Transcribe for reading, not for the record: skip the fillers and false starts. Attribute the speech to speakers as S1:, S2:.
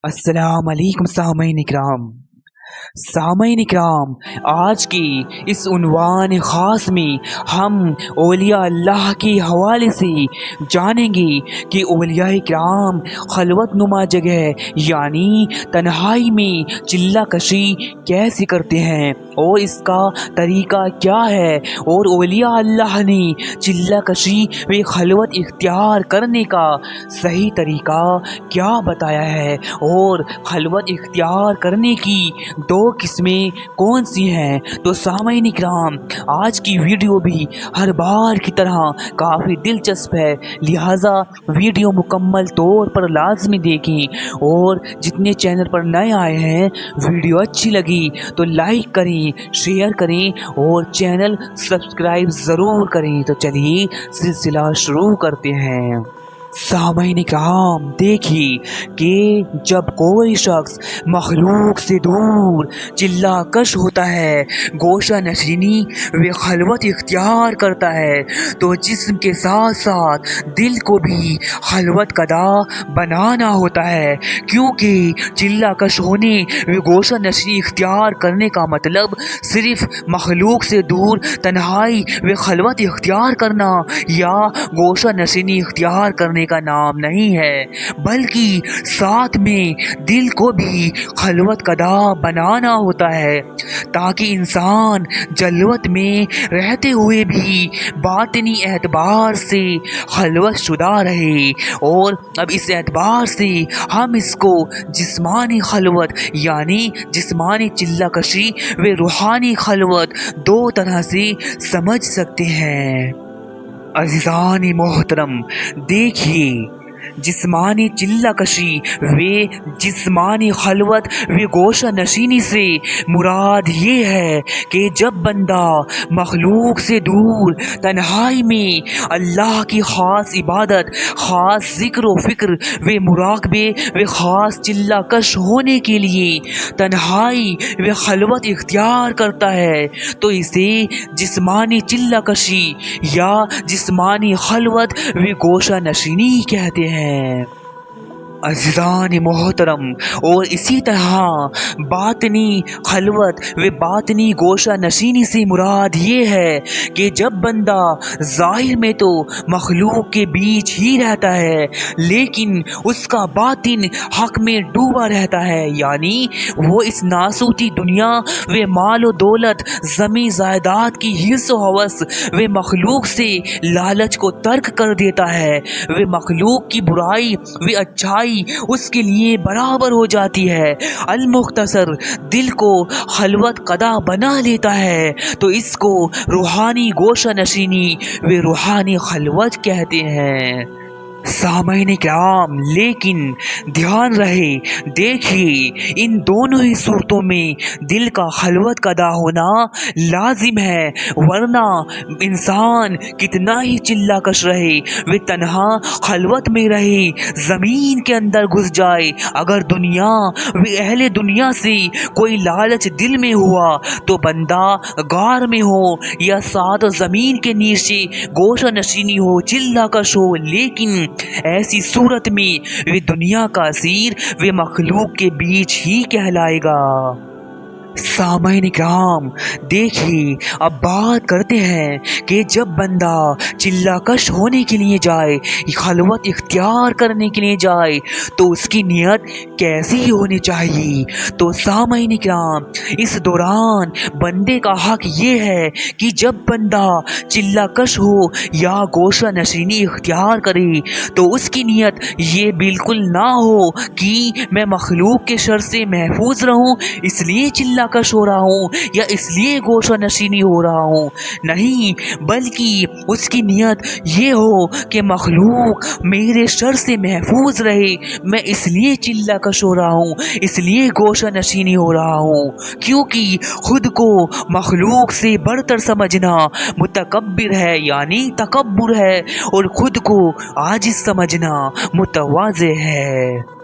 S1: अस्सलाम वालेकुम सामईन इकराम। सामईन इकराम, आज की इस उन्वान ख़ास में हम औलिया अल्लाह के हवाले से जानेंगे कि औलिया इकराम खलवत नुमा जगह यानी तन्हाई में चिल्ला कशी कैसे करते हैं और इसका तरीका क्या है, और औलिया अल्लाह ने चिल्ला कशी व खलवत इख्तियार करने का सही तरीका क्या बताया है, और खलवत इख्तियार करने की दो किस्में कौन सी हैं। तो सामईन इकराम, आज की वीडियो भी हर बार की तरह काफ़ी दिलचस्प है, लिहाजा वीडियो मुकम्मल तौर पर लाजमी देखें, और जितने चैनल पर नए आए हैं वीडियो अच्छी लगी तो लाइक करें, शेयर करें और चैनल सब्सक्राइब ज़रूर करें। तो चलिए सिलसिला शुरू करते हैं। सामईन इकराम, देखिए कि जब कोई शख्स मखलूक से दूर चिल्ला कश होता है, गोशा नशीनी व खलवत इख्तियार करता है, तो जिस्म के साथ साथ दिल को भी खलवत कदा बनाना होता है, क्योंकि चिल्ला कश होने व गोशा नशीनी इख्तियार करने का मतलब सिर्फ मखलूक से दूर तन्हाई व खलवत इख्तियार करना या गोशा नशीनी इख्तियार करने का नाम नहीं है, बल्कि साथ में दिल को भी खलवत कदा बनाना होता है, ताकि इंसान जलवत में रहते हुए भी बातिनी एतबार से खलवत शुदा रहे। और अब इस एतबार से हम इसको जिस्मानी खलवत यानी जिस्मानी चिल्ला कशी व रूहानी खलवत दो तरह से समझ सकते हैं। अज़ीज़ान मोहतरम, देखिए जिस्मानी चिल्ला कशी व जिस्मानी खलवत व गोशा नशीनी से मुराद ये है कि जब बंदा मखलूक से दूर तन्हाई में अल्लाह की ख़ास इबादत, ख़ास ज़िक्र व फ़िक्र व मुराक़बे व ख़ास चिल्ला कश होने के लिए तन्हाई व खलवत इख्तियार करता है, तो इसे जिस्मानी चिल्ला कशी या जिस्मानी खलवत व गोशा नशीनी कहते हैं। अज़ीज़ान मोहतरम, और इसी तरह बातनी खलवत व बातनी गोशा नशीनी से मुराद ये है कि जब बंदा ज़ाहिर में तो मखलूक के बीच ही रहता है, लेकिन उसका बातिन हक में डूबा रहता है, यानी वो इस नासूती दुनिया व मालो दौलत, ज़मी जायदाद की हिर्स व हवस व मखलूक से लालच को तर्क कर देता है, व मखलूक की बुराई व अच्छाई उसके लिए बराबर हो जाती है। अल-मुख्तसर दिल को खलवत कदा बना लेता है, तो इसको रूहानी गोशा नशीनी व रूहानी खलवत कहते हैं। सामईन इकराम, लेकिन ध्यान रहे, देखिए इन दोनों ही सूरतों में दिल का खलवत कदा होना लाजिम है, वरना इंसान कितना ही चिल्ला कश रहे व तन्हा खलवत में रहे, ज़मीन के अंदर घुस जाए, अगर दुनिया व अहले दुनिया से कोई लालच दिल में हुआ तो बंदा गार में हो या साथ ज़मीन के नीचे गोशा नशीनी हो, चिल्ला कश हो, लेकिन ऐसी सूरत में वे दुनिया का असीर वे मखलूक के बीच ही कहलाएगा। सामईन इकराम, देखिए अब बात करते हैं कि जब बंदा चिल्ला कश होने के लिए जाए, खलवत इख्तियार करने के लिए जाए, तो उसकी नियत कैसी होनी चाहिए। तो सामईन इकराम, इस दौरान बंदे का हक ये है कि जब बंदा चिल्ला कश हो या गोशा नशीनी इख्तियार करे, तो उसकी नियत ये बिल्कुल ना हो कि मैं मखलूक के शर से महफूज रहूं इसलिए चिल्ला कश हो रहा हूँ या इसलिए गोशा नशीनी हो रहा हूँ, नहीं, बल्कि उसकी नियत ये हो कि मखलूक मेरे शर से महफूज रहे, मैं इसलिए चिल्ला कश हो रहा हूँ, इसलिए गोशा नशीनी हो रहा हूँ, क्योंकि खुद को मखलूक से बढ़तर समझना मुतकब्बिर है यानी तकब्बुर है, और खुद को आजिज़ समझना मुतवाज़े है।